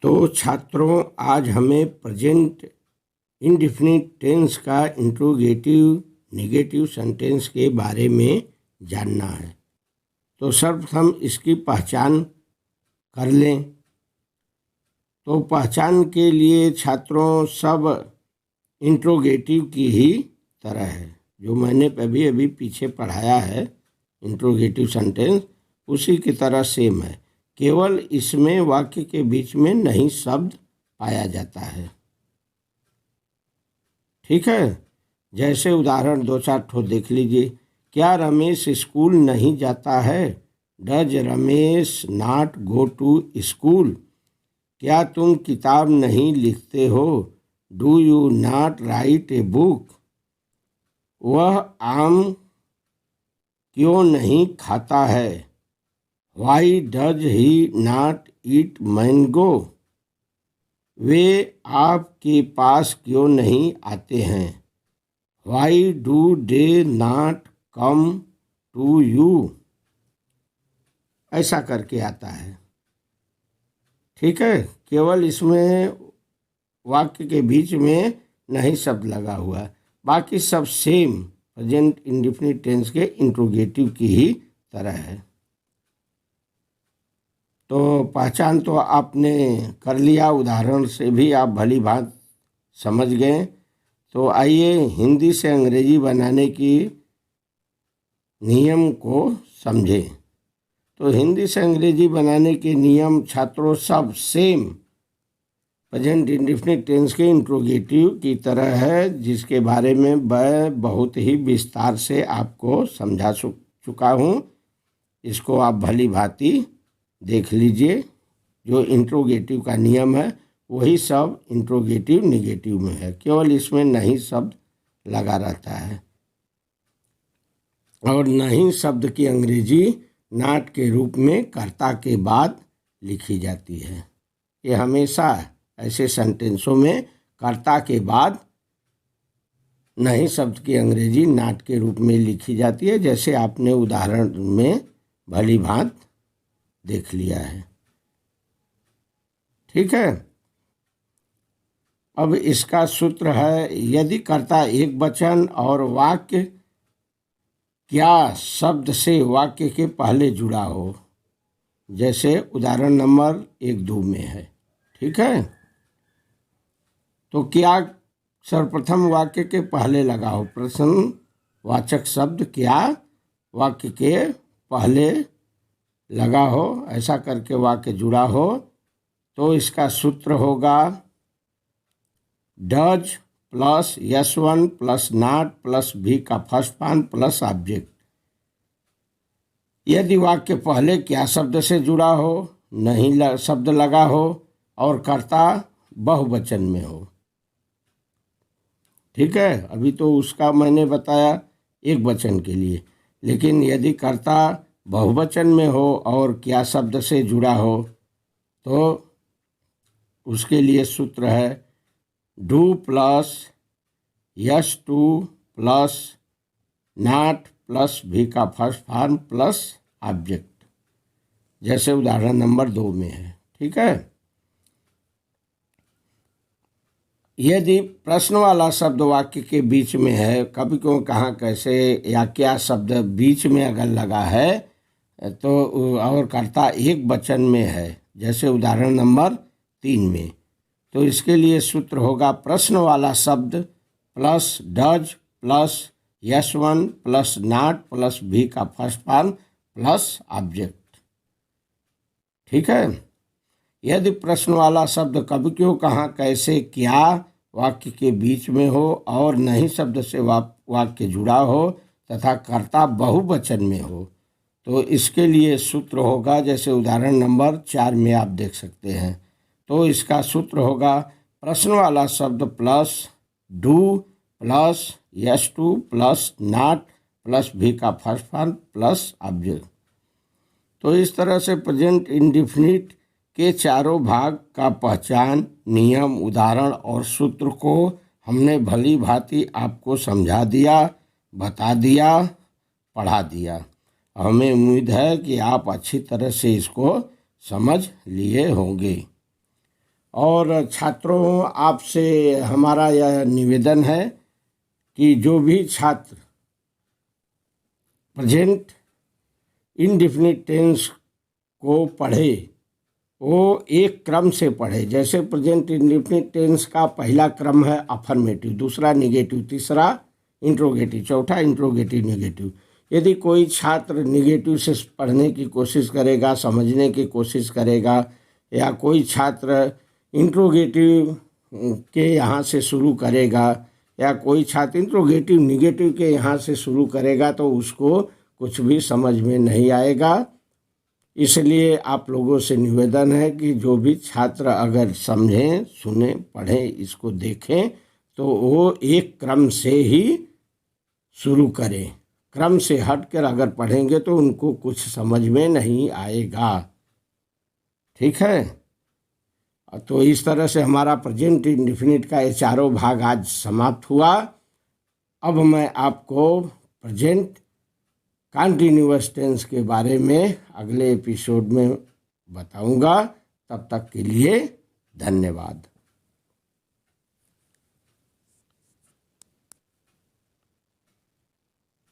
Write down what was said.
तो छात्रों, आज हमें प्रेजेंट इंडेफिनिट टेंस का इंट्रोगेटिव नेगेटिव सेंटेंस के बारे में जानना है। तो सर्वप्रथम इसकी पहचान कर लें। तो पहचान के लिए छात्रों सब इंट्रोगेटिव की ही तरह है, जो मैंने अभी पीछे पढ़ाया है इंट्रोगेटिव सेंटेंस, उसी की तरह सेम है। केवल इसमें वाक्य के बीच में नहीं शब्द पाया जाता है। ठीक है, जैसे उदाहरण 2-4 ठो देख लीजिए। क्या रमेश स्कूल नहीं जाता है? Does Ramesh not go to school? क्या तुम किताब नहीं लिखते हो? Do you not write a book? वह आम क्यों नहीं खाता है? Why does he not eat mango? वे आपके पास क्यों नहीं आते हैं? Why do they not come to you? ऐसा करके आता है। ठीक है, केवल इसमें वाक्य के बीच में नहीं शब्द लगा हुआ है, बाकी सब सेम प्रेजेंट इंडेफिनिट टेंस के इंट्रोगेटिव की ही तरह है। तो पहचान तो आपने कर लिया, उदाहरण से भी आप भली भांति समझ गए। तो आइए हिंदी से अंग्रेजी बनाने की नियम को समझें। तो हिंदी से अंग्रेजी बनाने के नियम छात्रों सब सेम प्रेजेंट इंडेफिनिट टेंस के इंट्रोगेटिव की तरह है, जिसके बारे में मैं बहुत ही विस्तार से आपको समझा चुका हूँ। इसको आप भली भांति देख लीजिए। जो इंट्रोगेटिव का नियम है वही सब इंट्रोगेटिव नेगेटिव में है, केवल इसमें नहीं शब्द लगा रहता है। और नहीं शब्द की अंग्रेजी नॉट के रूप में कर्ता के बाद लिखी जाती है। ये हमेशा ऐसे सेंटेंसों में कर्ता के बाद नहीं शब्द की अंग्रेजी नॉट के रूप में लिखी जाती है, जैसे आपने उदाहरण में भली भांति देख लिया है। ठीक है, अब इसका सूत्र है, यदि कर्ता एक वचन और वाक्य क्या शब्द से वाक्य के पहले जुड़ा हो, जैसे उदाहरण नंबर 1-2 में है। ठीक है, तो क्या सर्वप्रथम वाक्य के पहले लगा हो, प्रश्नवाचक शब्द क्या वाक्य के पहले लगा हो, ऐसा करके वाक्य जुड़ा हो, तो इसका सूत्र होगा does plus S1 plus not plus भी का फर्स्ट फॉर्म प्लस ऑब्जेक्ट। यदि वाक्य पहले क्या शब्द से जुड़ा हो, नहीं शब्द लगा हो और कर्ता बहुवचन में हो। ठीक है, अभी तो उसका मैंने बताया एक वचन के लिए, लेकिन यदि कर्ता बहुवचन में हो और क्या शब्द से जुड़ा हो, तो उसके लिए सूत्र है do plus S2 plus not plus भी का फर्स्ट फॉर्म प्लस ऑब्जेक्ट, जैसे उदाहरण नंबर 2 में है। ठीक है, यदि प्रश्न वाला शब्द वाक्य के बीच में है, कभी क्यों कहाँ कैसे या क्या शब्द बीच में अगर लगा है, तो और कर्ता एक वचन में है, जैसे उदाहरण नंबर 3 में, तो इसके लिए सूत्र होगा प्रश्न वाला शब्द plus does plus S1 plus not plus भी का फर्स्ट फॉर्म प्लस ऑब्जेक्ट। ठीक है, यदि प्रश्न वाला शब्द कब क्यों कहाँ कैसे क्या वाक्य के बीच में हो और नहीं शब्द से वाक्य जुड़ा हो तथा कर्ता बहुवचन में हो, तो इसके लिए सूत्र होगा, जैसे उदाहरण नंबर 4 में आप देख सकते हैं। तो इसका सूत्र होगा प्रश्न वाला शब्द plus do plus S2 plus not plus भी का फर्स्ट फॉर्म प्लस ऑब्जेक्ट। तो इस तरह से प्रेजेंट इंडेफिनिट के चारों भाग का पहचान, नियम, उदाहरण और सूत्र को हमने भली भांति आपको समझा दिया, बता दिया, पढ़ा दिया। हमें उम्मीद है कि आप अच्छी तरह से इसको समझ लिए होंगे। और छात्रों, आपसे हमारा यह निवेदन है कि जो भी छात्र प्रेजेंट इंडेफिनिट टेंस को पढ़े वो एक क्रम से पढ़े। जैसे प्रेजेंट इंडेफिनिट टेंस का पहला क्रम है अफर्मेटिव, दूसरा निगेटिव, तीसरा इंट्रोगेटिव, चौथा इंट्रोगेटिव निगेटिव। यदि कोई छात्र निगेटिव से पढ़ने की कोशिश करेगा, समझने की कोशिश करेगा, या कोई छात्र इंट्रोगेटिव के यहाँ से शुरू करेगा, या कोई छात्र इंट्रोगेटिव निगेटिव के यहाँ से शुरू करेगा, तो उसको कुछ भी समझ में नहीं आएगा। इसलिए आप लोगों से निवेदन है कि जो भी छात्र अगर समझें, सुने, पढ़ें, इसको देखें, तो वो एक क्रम से ही शुरू करें। क्रम से हटकर अगर पढ़ेंगे तो उनको कुछ समझ में नहीं आएगा। ठीक है, तो इस तरह से हमारा प्रेजेंट इंडेफिनिट का ये चारों भाग आज समाप्त हुआ। अब मैं आपको प्रेजेंट कंटीन्यूअस टेंस के बारे में अगले एपिसोड में बताऊंगा। तब तक के लिए धन्यवाद।